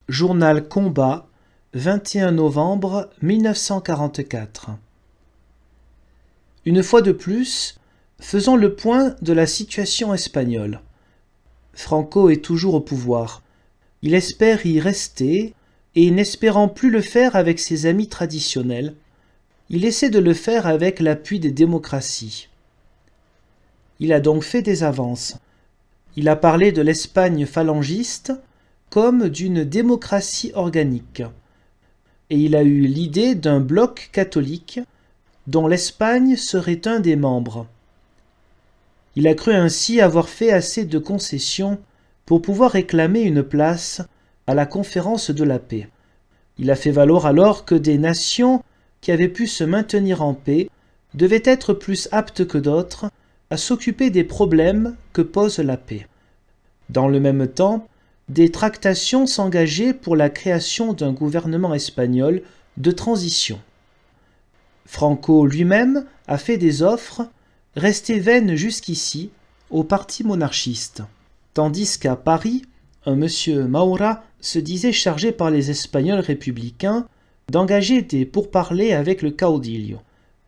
Journal Combat, 21 novembre 1944. Une fois de plus, faisons le point de la situation espagnole. Franco est toujours au pouvoir. Il espère y rester, et n'espérant plus le faire avec ses amis traditionnels, il essaie de le faire avec l'appui des démocraties. Il a donc fait des avances. Il a parlé de l'Espagne phalangiste comme d'une démocratie organique. Et il a eu l'idée d'un bloc catholique dont l'Espagne serait un des membres. Il a cru ainsi avoir fait assez de concessions pour pouvoir réclamer une place à la conférence de la paix. Il a fait valoir alors que des nations qui avaient pu se maintenir en paix devaient être plus aptes que d'autres à s'occuper des problèmes que pose la paix. Dans le même temps, des tractations s'engageaient pour la création d'un gouvernement espagnol de transition. Franco lui-même a fait des offres, restées vaines jusqu'ici, au parti monarchiste, tandis qu'à Paris, un monsieur Maura se disait chargé par les Espagnols républicains d'engager des pourparlers avec le caudillo.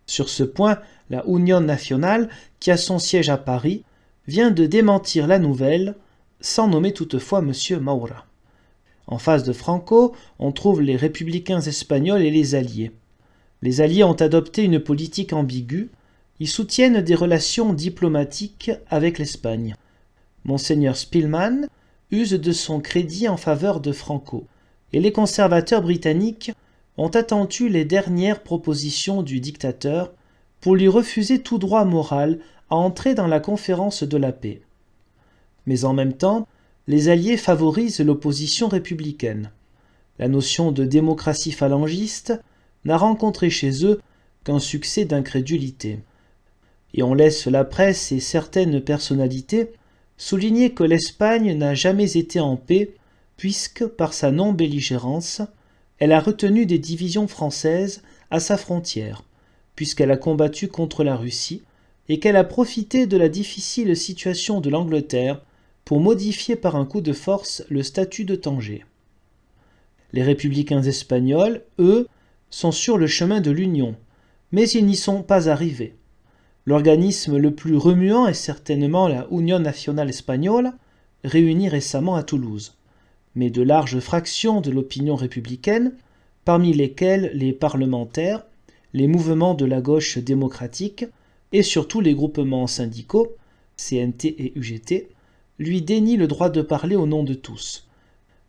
Sur ce point, la Unión Nacional, qui a son siège à Paris, vient de démentir la nouvelle, sans nommer toutefois M. Maura. En face de Franco, on trouve les républicains espagnols et les Alliés. Les Alliés ont adopté une politique ambiguë, ils soutiennent des relations diplomatiques avec l'Espagne. Monseigneur Spillman use de son crédit en faveur de Franco, et les conservateurs britanniques ont attendu les dernières propositions du dictateur pour lui refuser tout droit moral à entrer dans la conférence de la paix. Mais en même temps, les Alliés favorisent l'opposition républicaine. La notion de démocratie phalangiste n'a rencontré chez eux qu'un succès d'incrédulité. Et on laisse la presse et certaines personnalités souligner que l'Espagne n'a jamais été en paix puisque, par sa non-belligérance, elle a retenu des divisions françaises à sa frontière, puisqu'elle a combattu contre la Russie et qu'elle a profité de la difficile situation de l'Angleterre pour modifier par un coup de force le statut de Tanger. Les républicains espagnols, eux, sont sur le chemin de l'union, mais ils n'y sont pas arrivés. L'organisme le plus remuant est certainement la Unión Nacional Española, réunie récemment à Toulouse, mais de larges fractions de l'opinion républicaine, parmi lesquelles les parlementaires, les mouvements de la gauche démocratique et surtout les groupements syndicaux, CNT et UGT, lui dénient le droit de parler au nom de tous.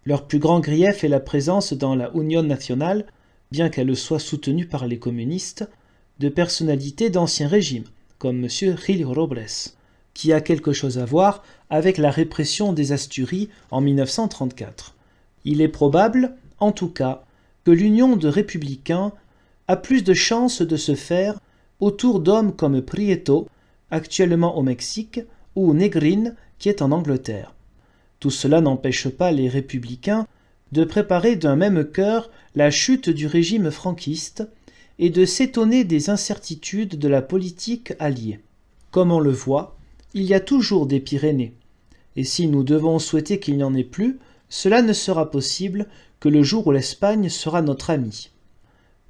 Leur plus grand grief est la présence dans la Unión Nacional, bien qu'elle soit soutenue par les communistes, de personnalités d'anciens régimes, comme M. Gil Robles, qui a quelque chose à voir avec la répression des Asturies en 1934. Il est probable, en tout cas, que l'union de républicains a plus de chances de se faire autour d'hommes comme Prieto, actuellement au Mexique, ou Negrin, qui est en Angleterre. Tout cela n'empêche pas les républicains de préparer d'un même cœur la chute du régime franquiste et de s'étonner des incertitudes de la politique alliée. Comme on le voit, il y a toujours des Pyrénées, et si nous devons souhaiter qu'il n'y en ait plus, cela ne sera possible que le jour où l'Espagne sera notre amie.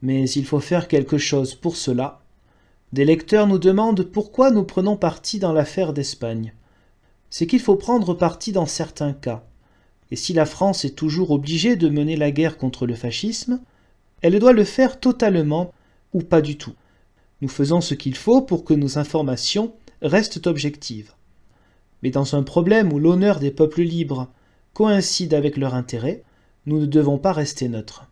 Mais il faut faire quelque chose pour cela. Des lecteurs nous demandent pourquoi nous prenons parti dans l'affaire d'Espagne. C'est qu'il faut prendre parti dans certains cas. Et si la France est toujours obligée de mener la guerre contre le fascisme, elle doit le faire totalement ou pas du tout. Nous faisons ce qu'il faut pour que nos informations restent objectives. Mais dans un problème où l'honneur des peuples libres coïncide avec leur intérêt, nous ne devons pas rester neutres.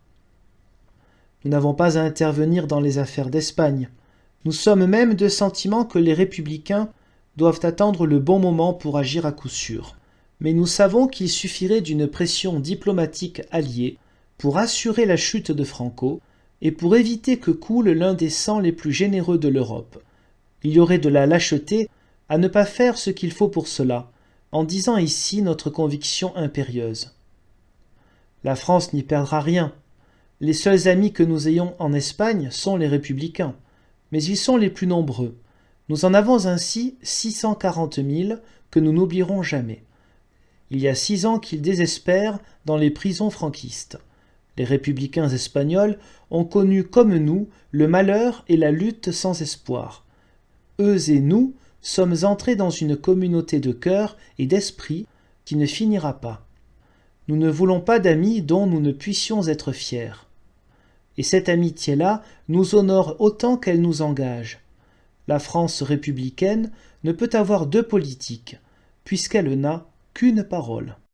Nous n'avons pas à intervenir dans les affaires d'Espagne. Nous sommes même de sentiment que les républicains doivent attendre le bon moment pour agir à coup sûr. Mais nous savons qu'il suffirait d'une pression diplomatique alliée pour assurer la chute de Franco et pour éviter que coule l'un des sangs les plus généreux de l'Europe. Il y aurait de la lâcheté à ne pas faire ce qu'il faut pour cela, en disant ici notre conviction impérieuse. La France n'y perdra rien. Les seuls amis que nous ayons en Espagne sont les républicains, mais ils sont les plus nombreux. Nous en avons ainsi 640 000 que nous n'oublierons jamais. Il y a 6 ans qu'ils désespèrent dans les prisons franquistes. Les républicains espagnols ont connu comme nous le malheur et la lutte sans espoir. Eux et nous sommes entrés dans une communauté de cœur et d'esprit qui ne finira pas. Nous ne voulons pas d'amis dont nous ne puissions être fiers. Et cette amitié-là nous honore autant qu'elle nous engage. La France républicaine ne peut avoir deux politiques, puisqu'elle n'a qu'une parole.